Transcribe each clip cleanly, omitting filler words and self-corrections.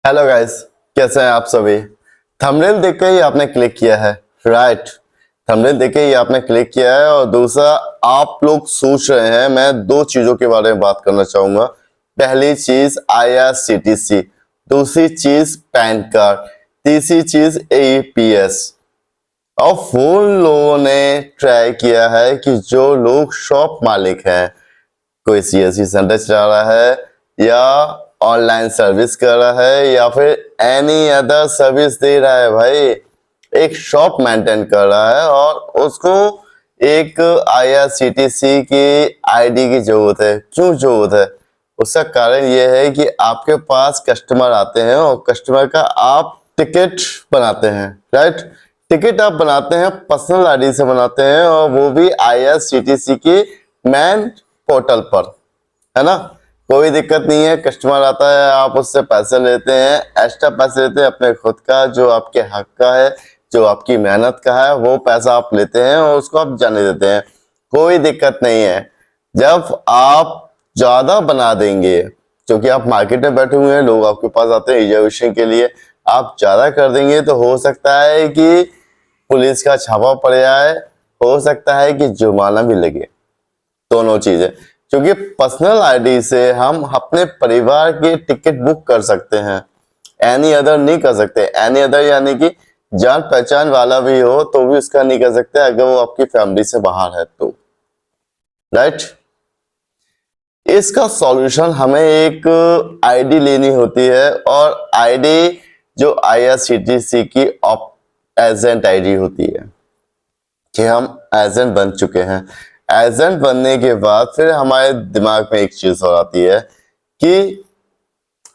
Hello guys, कैसे हैं आप सभी। थंबनेल देख के ही आपने क्लिक किया है, राइट। थंबनेल देख के ही आपने क्लिक किया है। और दूसरा, आप लोग सोच रहे हैं, मैं दो चीजों के बारे में बात करना चाहूंगा। पहली चीज IRCTC, दूसरी चीज पैन कार्ड, तीसरी चीज AEPS। और वो लोगों ने ट्राई किया है कि जो लोग शॉप मालिक हैं, कोई CSC सेंटर चला रहा है या ऑनलाइन सर्विस कर रहा है या फिर एनी अदर सर्विस दे रहा है, भाई एक शॉप मेंटेन कर रहा है और उसको एक IRCTC की ID की जरूरत है। क्यों जरूरत है? उसका कारण यह है कि आपके पास कस्टमर आते हैं और कस्टमर का आप टिकट बनाते हैं, राइट। टिकट आप बनाते हैं, पर्सनल ID से बनाते हैं और वो भी IRCTC की मैन पोर्टल पर, है ना। कोई दिक्कत नहीं है, कस्टमर आता है, आप उससे पैसे लेते हैं, एक्स्ट्रा पैसे लेते हैं अपने खुद का, जो आपके हक का है, जो आपकी मेहनत का है, वो पैसा आप लेते हैं और उसको आप जाने देते हैं। कोई दिक्कत नहीं है। जब आप ज्यादा बना देंगे, क्योंकि आप मार्केट में बैठे हुए हैं, लोग आपके पास आते हैं रिजर्वेशन के लिए, आप ज्यादा कर देंगे तो हो सकता है कि पुलिस का छापा पड़ जाए, हो सकता है कि जुर्माना भी लगे। दोनों चीजें, क्योंकि पर्सनल ID से हम अपने परिवार की टिकट बुक कर सकते हैं, एनी अदर नहीं कर सकते। एनी अदर यानी कि जान पहचान वाला भी हो तो भी उसका नहीं कर सकते, अगर वो आपकी फैमिली से बाहर है तो, राइट। इसका सॉल्यूशन हमें एक ID लेनी होती है और ID जो IRCTC की एजेंट ID होती है कि हम एजेंट बन चुके हैं। एजेंट बनने के बाद फिर हमारे दिमाग में एक चीज और आती है कि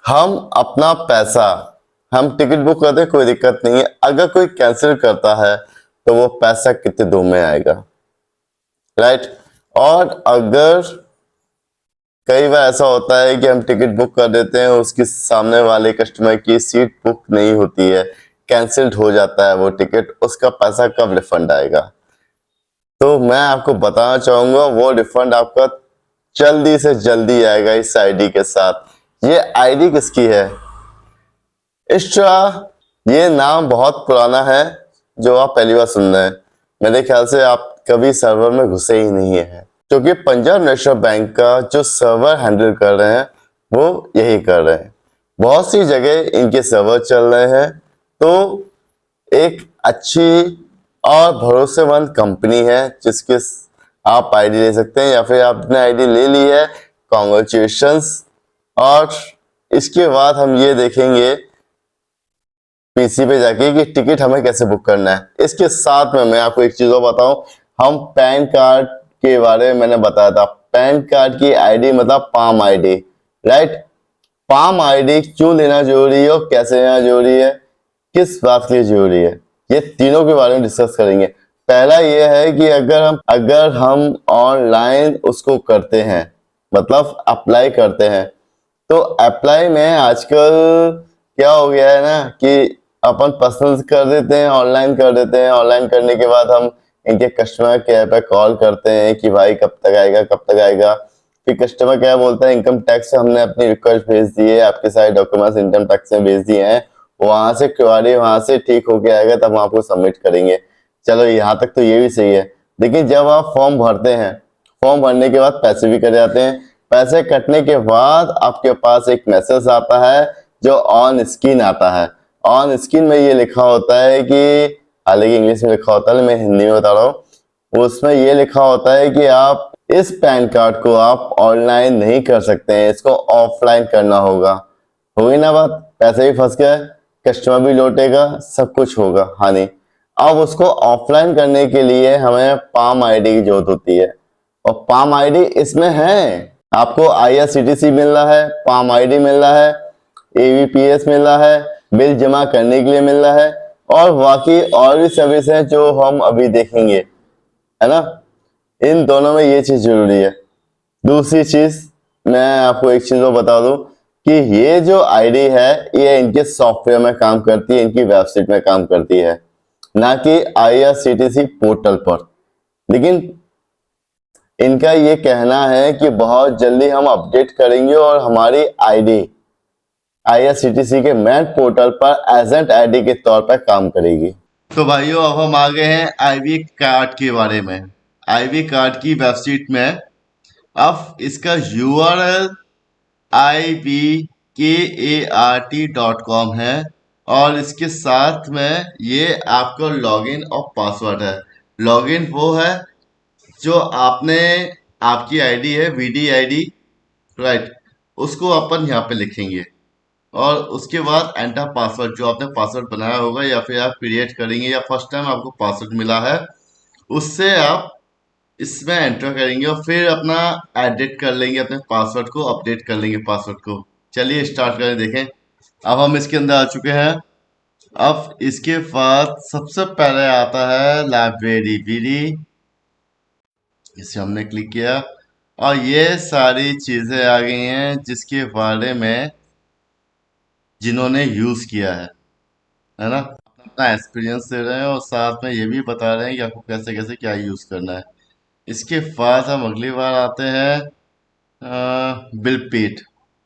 हम अपना पैसा, हम टिकट बुक करते हैं, कोई दिक्कत नहीं है, अगर कोई कैंसिल करता है तो वो पैसा कितने दिन में आएगा, राइट। और अगर कई बार ऐसा होता है कि हम टिकट बुक कर देते हैं, उसकी सामने वाले कस्टमर की सीट बुक नहीं होती है, कैंसिल्ड हो जाता है वो टिकट, उसका पैसा कब रिफंड आएगा? तो मैं आपको बताना चाहूंगा वो रिफंड आपका जल्दी से जल्दी आएगा इस ID के साथ। ये ID किसकी है? एक्स्ट्रा, ये नाम बहुत पुराना है जो आप पहली बार सुन रहे हैं। मेरे ख्याल से आप कभी सर्वर में घुसे ही नहीं है, क्योंकि पंजाब नेशनल बैंक का जो सर्वर हैंडल कर रहे हैं वो यही कर रहे हैं। बहुत सी जगह इनके सर्वर चल रहे हैं, तो एक अच्छी और भरोसेमंद कंपनी है जिसके आप ID ले सकते हैं, या फिर आपने ID ले ली है, कॉन्ग्रेचुलेशंस। और इसके बाद हम ये देखेंगे PC पे जाके कि टिकट हमें कैसे बुक करना है। इसके साथ में मैं आपको एक चीज और बताऊं, हम पैन कार्ड के बारे में मैंने बताया था। पैन कार्ड की ID मतलब palm ID, right. Palm ID क्यों लेना जरूरी है और कैसे लेना जरूरी है, किस बात के लिए जरूरी है, ये तीनों के बारे में डिस्कस करेंगे। पहला ये है कि अगर हम ऑनलाइन उसको करते हैं, मतलब अप्लाई करते हैं, तो अप्लाई में आजकल क्या हो गया है ना कि अपन पर्सनल कर देते हैं, ऑनलाइन कर देते हैं। ऑनलाइन करने के बाद हम इनके कस्टमर केयर पे कॉल करते हैं कि भाई कब तक आएगा, कब तक आएगा। फिर कस्टमर केयर बोलता है इनकम टैक्स से हमने अपनी रिक्वेस्ट भेज दी है, आपके सारे डॉक्यूमेंट्स इनकम टैक्स में भेज दिए हैं, वहां से क्वेरी वहां से ठीक होके आएगा, तब हम आपको सबमिट करेंगे। चलो यहाँ तक तो ये भी सही है, लेकिन जब आप फॉर्म भरते हैं, फॉर्म भरने के बाद पैसे भी कट जाते हैं। पैसे कटने के बाद आपके पास एक मैसेज आता है जो ऑन स्क्रीन आता है। ऑन स्क्रीन में ये लिखा होता है कि, हालांकि इंग्लिश में लिखा होता है, मैं हिंदी में बता रहा हूँ। उसमें ये लिखा होता है कि आप इस पैन कार्ड को आप ऑनलाइन नहीं कर सकते हैं, इसको ऑफलाइन करना होगा। होगी ना बात, पैसे भी फंस गए, कस्टमर भी लौटेगा, सब कुछ होगा हानि। अब उसको ऑफलाइन करने के लिए हमें पाम ID की जरूरत होती है, और पाम ID इसमें है। आपको IRCTC मिल रहा है, पाम ID मिल रहा है, AEPS मिल रहा है, बिल जमा करने के लिए मिल रहा है, और बाकी और भी सर्विस है जो हम अभी देखेंगे, है ना। इन दोनों में ये चीज जरूरी है। दूसरी चीज, मैं आपको एक चीज और बता दूं कि ये जो ID है ये इनके सॉफ्टवेयर में काम करती है, इनकी वेबसाइट में काम करती है, ना कि IRCTC पोर्टल पर। लेकिन इनका ये कहना है कि बहुत जल्दी हम अपडेट करेंगे और हमारी आईआरसीटीसी के मेन पोर्टल पर एजेंट आईडी के तौर पर काम करेगी। तो भाइयों अब हम आ गए हैं आईवी कार्ड के बारे में। आईवी कार्ड की वेबसाइट में अब इसका यूआरएल ivkart.com है और इसके साथ में ये आपका लॉगिन और पासवर्ड है। लॉगिन वो है जो आपने आपकी आईडी है वीडी आईडी, राइट, उसको अपन यहाँ पे लिखेंगे और उसके बाद एंटर पासवर्ड जो आपने पासवर्ड बनाया होगा या फिर आप क्रिएट करेंगे या फर्स्ट टाइम आपको पासवर्ड मिला है उससे आप इसमें एंटर करेंगे और फिर अपना एडिट कर लेंगे, अपने पासवर्ड को अपडेट कर लेंगे पासवर्ड को। चलिए स्टार्ट करें, देखें। अब हम इसके अंदर आ चुके हैं। अब इसके बाद सबसे पहले आता है लाइब्रेरी वीडी, इसे हमने क्लिक किया और ये सारी चीजें आ गई हैं जिसके बारे में जिन्होंने यूज किया है ना, अपना एक्सपीरियंस दे रहे हैं और साथ में ये भी बता रहे हैं कि आपको कैसे कैसे क्या यूज करना है। इसके बाद हम अगली बार आते हैं बिल पेड।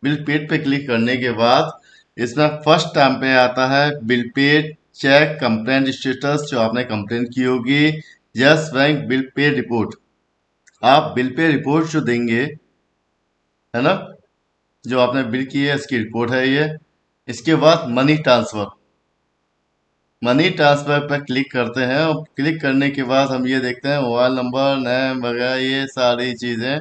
बिल पेड पे क्लिक करने के बाद इसमें फर्स्ट टाइम पे आता है bill paid cheque complaint status, जो आपने कंप्लेंट की होगी। Yes bank bill pay report, आप बिल पे रिपोर्ट जो देंगे है ना, जो आपने बिल की है इसकी रिपोर्ट है ये। इसके बाद मनी ट्रांसफर, मनी ट्रांसफर पर क्लिक करते हैं और क्लिक करने के बाद हम ये देखते हैं मोबाइल नंबर नेम वगैरह ये सारी चीज़ें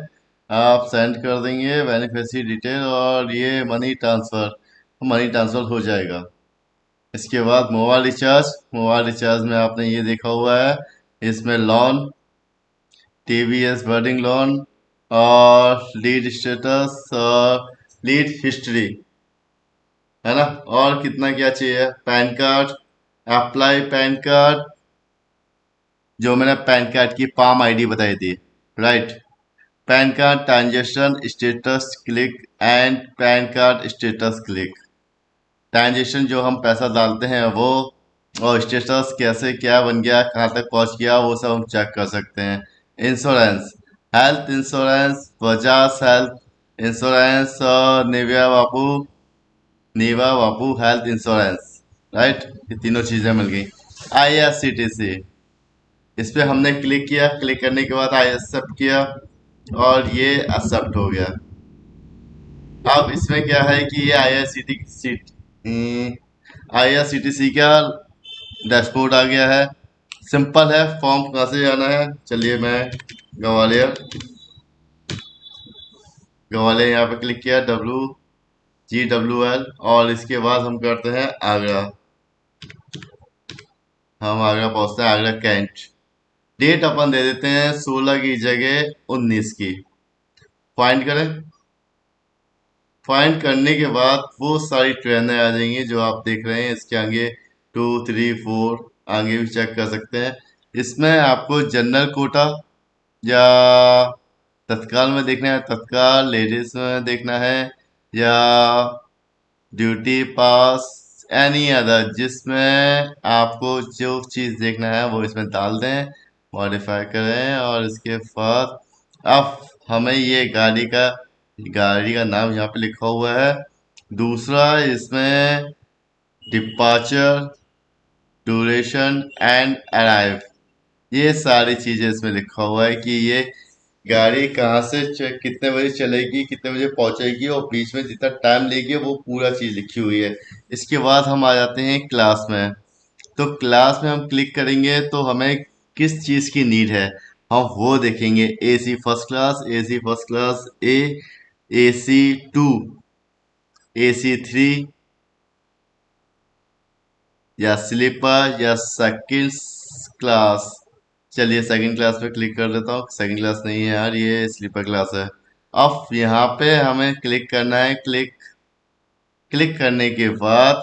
आप सेंड कर देंगे, बेनिफिशियरी डिटेल और ये मनी ट्रांसफर हो जाएगा। इसके बाद मोबाइल रिचार्ज, मोबाइल रिचार्ज में आपने ये देखा हुआ है इसमें लोन, टीवीएस वर्डिंग लोन और लीड स्टेटस और लीड हिस्ट्री, है ना, और कितना क्या चाहिए, pan card, apply pan card, जो मैंने पैन कार्ड की पाम आईडी बताई थी, right, pan card transaction status click and pan card status click. Transaction जो हम पैसा डालते हैं वो, और स्टेटस कैसे क्या बन गया कहाँ तक पहुंच गया वो सब हम चेक कर सकते हैं। Insurance, health insurance, Bajaj health insurance और नीवा बापू हेल्थ इंश्योरेंस, राइट, ये तीनों चीजें मिल गई। आईआरसीटीसी, इस पे हमने क्लिक किया, क्लिक करने के बाद आई एक्सेप्ट किया और ये एक्सेप्ट हो गया। अब इसमें क्या है कि ये आईआरसीटीसी का डैशबोर्ड आ गया है। सिंपल है, फॉर्म कहाँ से जाना है, चलिए मैं ग्वालियर ग्वालियर यहाँ पे क्लिक किया, GWL, और इसके बाद हम करते हैं आगरा। हम आगरा पहुंचते हैं, आगरा कैंट। डेट अपन दे देते हैं 16 की जगह 19 की। फाइंड करें, फाइंड करने के बाद वो सारी ट्रेनें आ जाएंगी जो आप देख रहे हैं। इसके आगे 2, 3, 4 आगे भी चेक कर सकते हैं। इसमें आपको जनरल कोटा या तत्काल में देखना है, तत्काल लेडीज में देखना है, या ड्यूटी पास, एनी अदर, जिसमें आपको जो चीज़ देखना है वो इसमें डाल दें, मॉडिफाई करें और इसके बाद अब हमें ये गाड़ी का नाम यहाँ पे लिखा हुआ है। दूसरा इसमें डिपार्चर, ड्यूरेशन एंड अराइव, ये सारी चीजें इसमें लिखा हुआ है कि ये गाड़ी कहाँ से कितने बजे चलेगी, कितने बजे पहुंचेगी और बीच में जितना टाइम लेगी वो पूरा चीज लिखी हुई है। इसके बाद हम आ जाते हैं क्लास में। तो क्लास में हम क्लिक करेंगे तो हमें किस चीज की नीड है हम वो देखेंगे। AC first class, AC first class ए, AC 2, AC 3 या स्लीपर या सेकंड क्लास। चलिए सेकंड क्लास पे क्लिक कर देता हूँ, सेकंड क्लास नहीं है यार, ये स्लीपर क्लास है। अब यहाँ पे हमें क्लिक करना है, क्लिक करने के बाद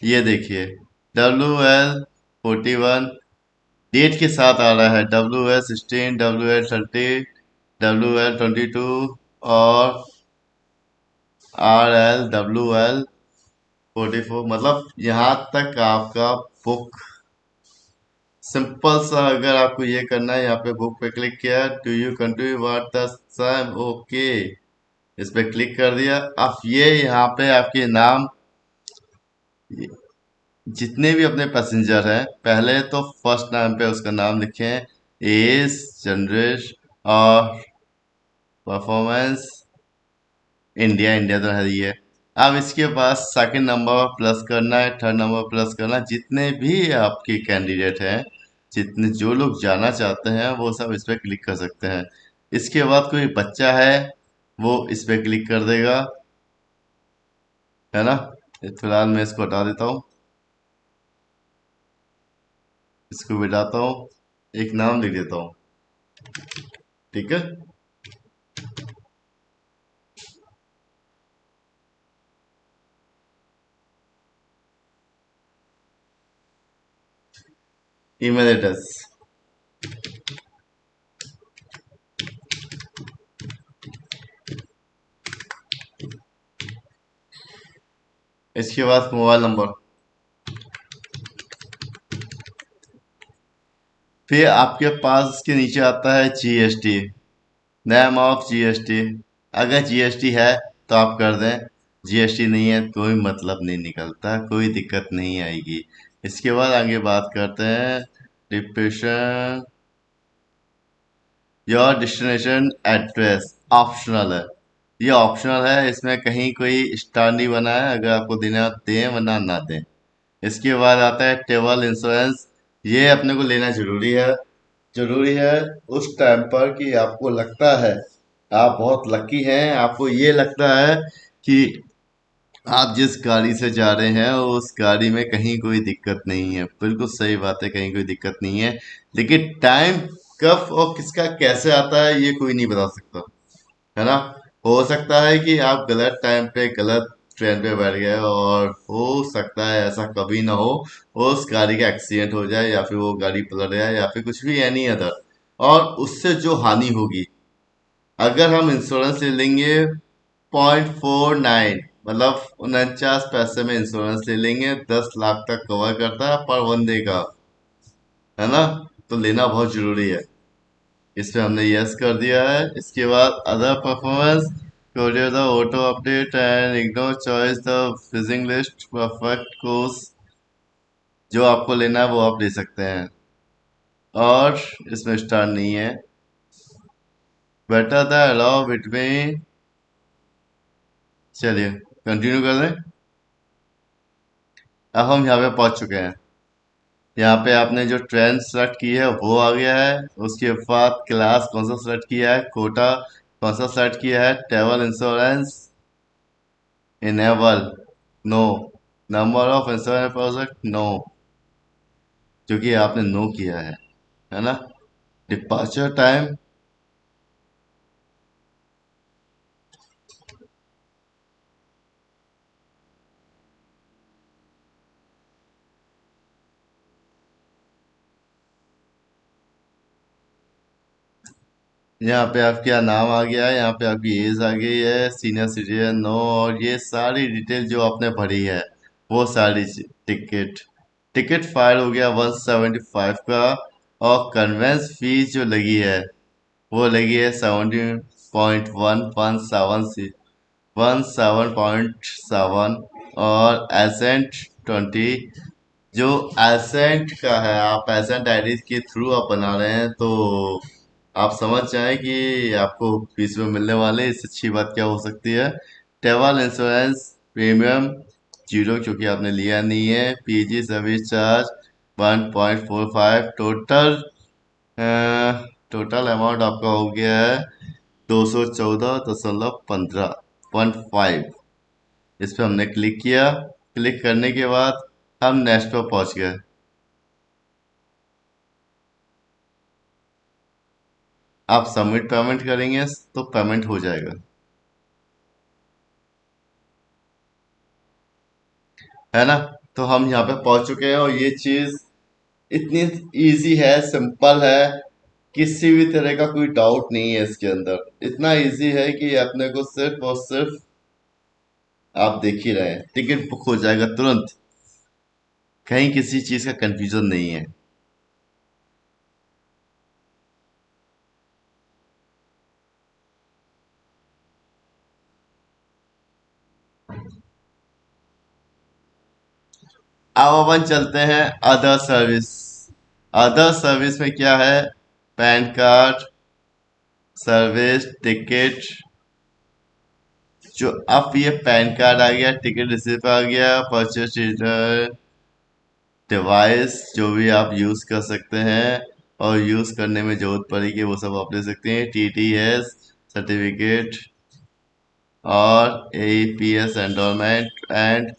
ये देखिए WL41 डेट के साथ आ रहा है, WL16, WL30, WL22 और RL WL44, मतलब यहाँ तक आपका बुक। सिंपल सा अगर आपको ये करना है, यहाँ पे बुक पे क्लिक किया, do you continue what the same, okay, इस पे क्लिक कर दिया। अब ये यहाँ पे आपके नाम जितने भी अपने पैसेंजर हैं पहले तो फर्स्ट नाम पे उसका नाम लिखें, एज, जनरेश और परफॉर्मेंस, इंडिया, इंडिया तो है ही है। अब इसके बाद सेकंड नंबर प्लस करना है, थर्ड नंबर प्लस करना है। जितने भी आपके कैंडिडेट हैं, जितने जो लोग जाना चाहते हैं वो सब इस पर क्लिक कर सकते हैं। इसके बाद कोई बच्चा है वो इस पर क्लिक कर देगा, है ना। फिलहाल मैं इसको हटा देता हूँ, इसको मिटाता हूँ, एक नाम लिख देता हूँ, ठीक है। Email address. इसके बाद मोबाइल नंबर। फिर आपके पास उसके नीचे आता है जीएसटी, नेम ऑफ जीएसटी। अगर जीएसटी है तो आप कर दें, जीएसटी नहीं है कोई मतलब नहीं निकलता, कोई दिक्कत नहीं आएगी। इसके बाद आगे बात करते हैं depression. Your destination address optional है, ये ऑप्शनल है, इसमें कहीं कोई स्टार नहीं बना है, अगर आपको देना दें वरना ना दें। इसके बाद आता है ट्रेवल इंश्योरेंस, ये अपने को लेना जरूरी है। जरूरी है उस टाइम पर कि आपको लगता है आप बहुत लकी हैं, आपको ये लगता है कि आप जिस गाड़ी से जा रहे हैं उस गाड़ी में कहीं कोई दिक्कत नहीं है। बिल्कुल सही बात है, कहीं कोई दिक्कत नहीं है। लेकिन टाइम कब और किसका कैसे आता है ये कोई नहीं बता सकता, है ना। हो सकता है कि आप गलत टाइम पे गलत ट्रेन पे बैठ गए और हो सकता है ऐसा कभी ना हो, उस गाड़ी का एक्सीडेंट हो जाए या फिर वो गाड़ी पलट जाए या फिर कुछ भी एनी अदर, और उससे जो हानि होगी, अगर हम इंश्योरेंस ले लेंगे 0.49 मतलब 49 पैसे में इंश्योरेंस ले लेंगे, 10 लाख तक कवर करता है पर बंदे का, है ना। तो लेना बहुत जरूरी है। इस पे हमने यस कर दिया है। इसके बाद other performance, courier the auto update and ignore choice the fizzing list perfect course, जो आपको लेना है वो आप ले सकते हैं, और इसमें स्टार नहीं है। बेटर द अलाउ बिटवीन, चलिए कंटिन्यू कर दें। अब हम यहाँ पे पहुंच चुके हैं। यहाँ पे आपने जो ट्रेन सेलेक्ट की है वो आ गया है। उसके बाद क्लास कौन सा सेलेक्ट किया है, कोटा कौन सा सेलेक्ट किया है, travel insurance enable, no, number of insurance project, no, क्योंकि आपने नो किया है ना। डिपार्चर टाइम, यहाँ पे आपका नाम आ गया है, यहाँ पे आपकी एज आ गई है, सीनियर सिटीजन नो, और ये सारी डिटेल जो आपने भरी है वो सारी टिकट, टिकट फाइल हो गया 175 का। और कन्वेंस फीस जो लगी है वो लगी है 17.117 17.7, और एसेंट 20, जो एसेंट का है, आप एसेंट आईडी के थ्रू आप बना रहे हैं तो आप समझ जाएं कि आपको फीस में मिलने वाले, इससे अच्छी बात क्या हो सकती है। ट्रेवल इंश्योरेंस प्रीमियम जीरो, क्योंकि आपने लिया नहीं है। PG service charge 1.45, total total amount आपका हो गया है 214.15, 15। इस पे हमने क्लिक किया, क्लिक करने के बाद हम नेक्स्ट पर पहुंच गए। आप सबमिट पेमेंट करेंगे तो पेमेंट हो जाएगा, है ना। तो हम यहाँ पे पहुंच चुके हैं और ये चीज इतनी इजी है, सिंपल है, किसी भी तरह का कोई डाउट नहीं है इसके अंदर। इतना इजी है कि अपने को सिर्फ और सिर्फ आप देख ही रहे हैं, टिकट बुक हो जाएगा तुरंत, कहीं किसी चीज का कंफ्यूजन नहीं है। अब अपन चलते हैं अदर सर्विस। अदर सर्विस में क्या है? Pan card, service, ticket. जो अब ये पैन कार्ड आ गया, टिकट रिसिप्ट आ गया, परचेज डिवाइस जो भी आप यूज कर सकते हैं और यूज करने में जरूरत पड़ेगी वो सब आप ले सकते हैं। टीटीएस सर्टिफिकेट और एपीएस एंडोरमेंट एंड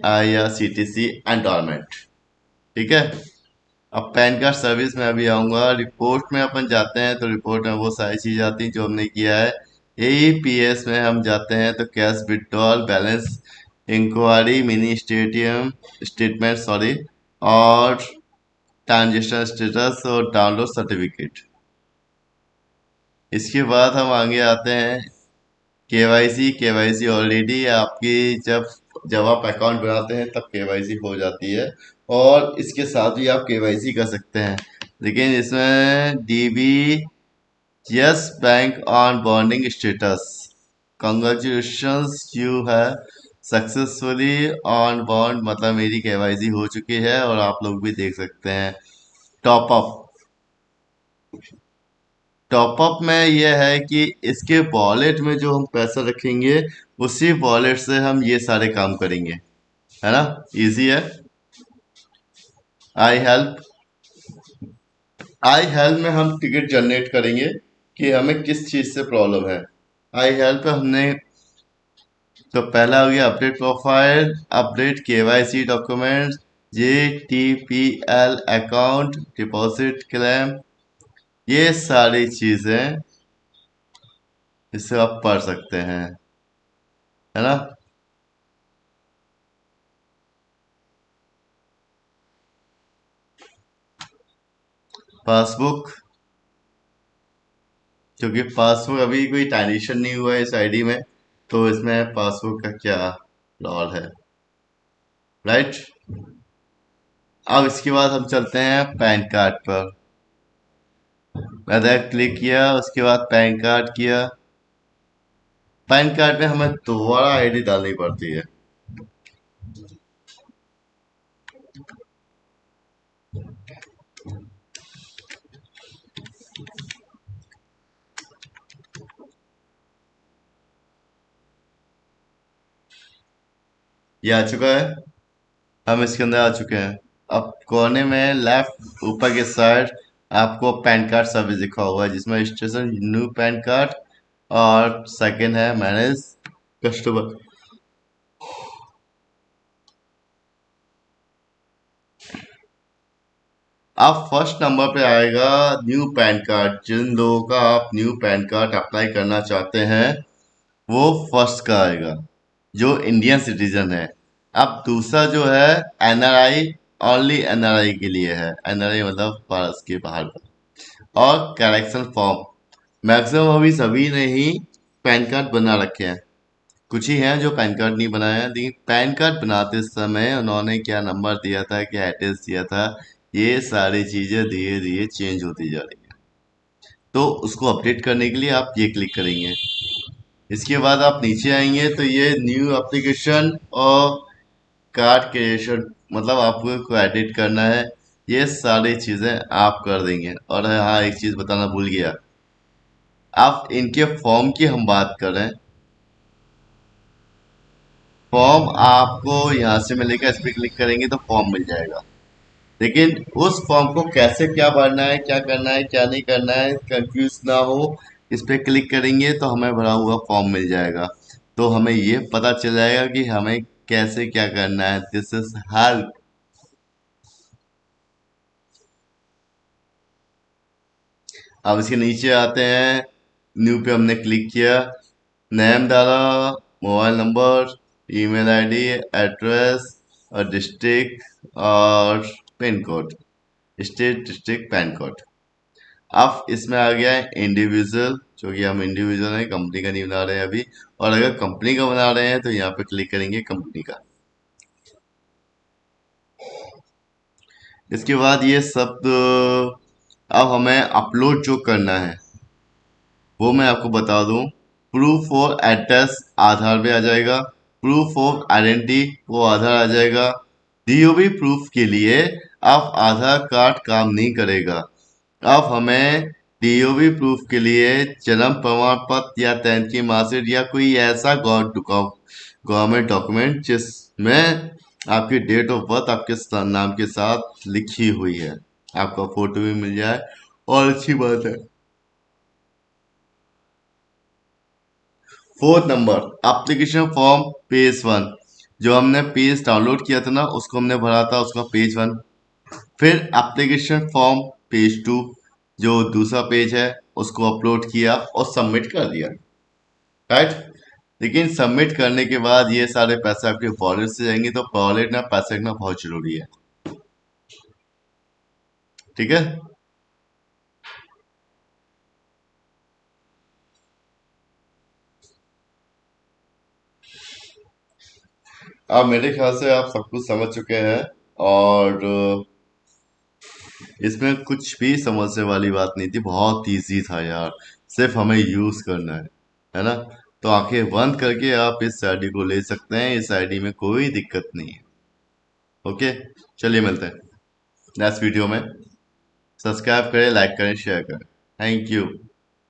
आईआरसीटीसी एंडोरमेंट। ठीक है। अब पैन कार्ड सर्विस में अभी आऊंगा। रिपोर्ट में अपन जाते हैं तो रिपोर्ट में वो सारी चीजें आती हैं जो हमने किया है। एईपीएस में हम जाते हैं तो cash withdrawal, balance enquiry, mini stadium statement sorry, और ट्रांजेक्शन स्टेटस और डाउनलोड सर्टिफिकेट। इसके बाद हम आगे आते हैं केवाईसी। केवाईसी ऑलरेडी आपकी जब जब आप अकाउंट बनाते हैं तब केवाईसी हो जाती है और इसके साथ भी आप केवाईसी कर सकते हैं। लेकिन इसमें dB yes bank on bonding status, congratulations you है सक्सेसफुली ऑन बॉन्ड, मतलब मेरी केवाईसी हो चुकी है और आप लोग भी देख सकते हैं। टॉपअप। टॉपअप में यह है कि इसके वॉलेट में जो हम पैसा रखेंगे उसी वॉलेट से हम ये सारे काम करेंगे, है ना। इजी है। I help. आई हेल्प में हम टिकट जनरेट करेंगे कि हमें किस चीज से प्रॉब्लम है। आई हेल्प पे हमने तो पहला हो गया update profile, update KYC documents, J T P L account, deposit claim, ये सारी चीजें इससे आप पढ़ सकते हैं, है ना। पासबुक, क्योंकि पासबुक अभी कोई ट्रांजेक्शन नहीं हुआ है इस आईडी में, तो इसमें पासबुक का क्या लॉल है, राइट। अब इसके बाद हम चलते हैं पैन कार्ड पर। मैंने क्लिक किया, उसके बाद पैन कार्ड किया। पैन कार्ड में हमें दोबारा आईडी डालनी पड़ती है। ये आ चुका है, हम इसके अंदर आ चुके हैं। अब कोने में लेफ्ट ऊपर के साइड आपको पैन कार्ड सर्विस लिखा हुआ है जिसमें रजिस्ट्रेशन न्यू पैन कार्ड और सेकंड है मैनेज कस्टमर। अब फर्स्ट नंबर पे आएगा न्यू पैन कार्ड। जिन लोगों का आप न्यू पैन कार्ड अप्लाई करना चाहते हैं वो फर्स्ट का आएगा, जो इंडियन सिटीजन है। अब दूसरा जो है एनआरआई, ओनली एनआरआई के लिए है। एनआरआई मतलब भारत के बाहर का। और करेक्शन फॉर्म, मैक्सिमम अभी सभी ने ही पैन कार्ड बना रखे हैं। कुछ ही हैं जो पैन कार्ड नहीं बनाए हैं, लेकिन पैन कार्ड बनाते समय उन्होंने क्या नंबर दिया था, क्या एड्रेस दिया था, ये सारी चीजें धीरे धीरे चेंज होती जा रही है। तो उसको अपडेट करने के लिए आप ये क्लिक करेंगे। इसके बाद आप नीचे आएंगे तो ये न्यू एप्लीकेशन और कार्ड क्रिएशन, मतलब आपको को एडिट करना है। ये सारी चीजें आप कर देंगे। और हाँ, एक चीज बताना भूल गया, आप इनके फॉर्म की हम बात करें, फॉर्म आपको यहाँ से मिलेगा, इस पर क्लिक करेंगे तो फॉर्म मिल जाएगा। लेकिन उस फॉर्म को कैसे क्या भरना है, क्या करना है, क्या नहीं करना है, कंफ्यूज ना हो, इस पे क्लिक करेंगे तो हमें भरा हुआ फॉर्म मिल जाएगा। तो हमें ये पता चल जाएगा कि हमें कैसे क्या करना है। This is help. अब इसके नीचे आते हैं, न्यू पे हमने क्लिक किया, नेम डाला, mobile number, email ID, address और डिस्ट्रिक्ट और pin code, state district pan code. अब इसमें आ गया है इंडिविजुअल, जो कि हम इंडिविजुअल हैं, कंपनी का नहीं बना रहे हैं अभी। और अगर कंपनी का बना रहे हैं तो यहाँ पे क्लिक करेंगे कंपनी का। इसके बाद ये सब अब हमें अपलोड जो करना है वो मैं आपको बता दूं। प्रूफ ऑफ एड्रेस आधार पे आ जाएगा, प्रूफ ऑफ आइडेंटिटी वो आधार आ जाएगा, डीओबी प्रूफ के लिए आप आधार कार्ड काम नहीं करेगा। अब हमें डीओबी प्रूफ के लिए जन्म प्रमाण पत्र या 10th की मार्कशीट या कोई ऐसा गवर्नमेंट डॉक्यूमेंट जिसमें आपकी डेट ऑफ बर्थ आपके नाम के साथ लिखी हुई है, आपका फोटो भी मिल जाए और अच्छी बात है। Fourth number, application form page 1। जो हमने पेज डाउनलोड किया था ना, उसको हमने भरा था, उसका पेज 1। फिर एप्लीकेशन फॉर्म पेज 2, जो दूसरा पेज है, उसको अपलोड किया और सबमिट कर दिया, राइट। लेकिन सबमिट करने के बाद ये सारे पैसे आपके वॉलेट से जाएंगे, तो वॉलेट में पैसे रखना बहुत जरूरी है, ठीक है। अब मेरे ख्याल से आप सब कुछ समझ चुके हैं, और इसमें कुछ भी समझने वाली बात नहीं थी, बहुत इजी था यार, सिर्फ हमें यूज करना है ना। तो आंखें बंद करके आप इस आईडी को ले सकते हैं, इस आईडी में कोई दिक्कत नहीं है। ओके, चलिए मिलते हैं नेक्स्ट वीडियो में। सब्सक्राइब करें, लाइक करें, शेयर करें। Thank you.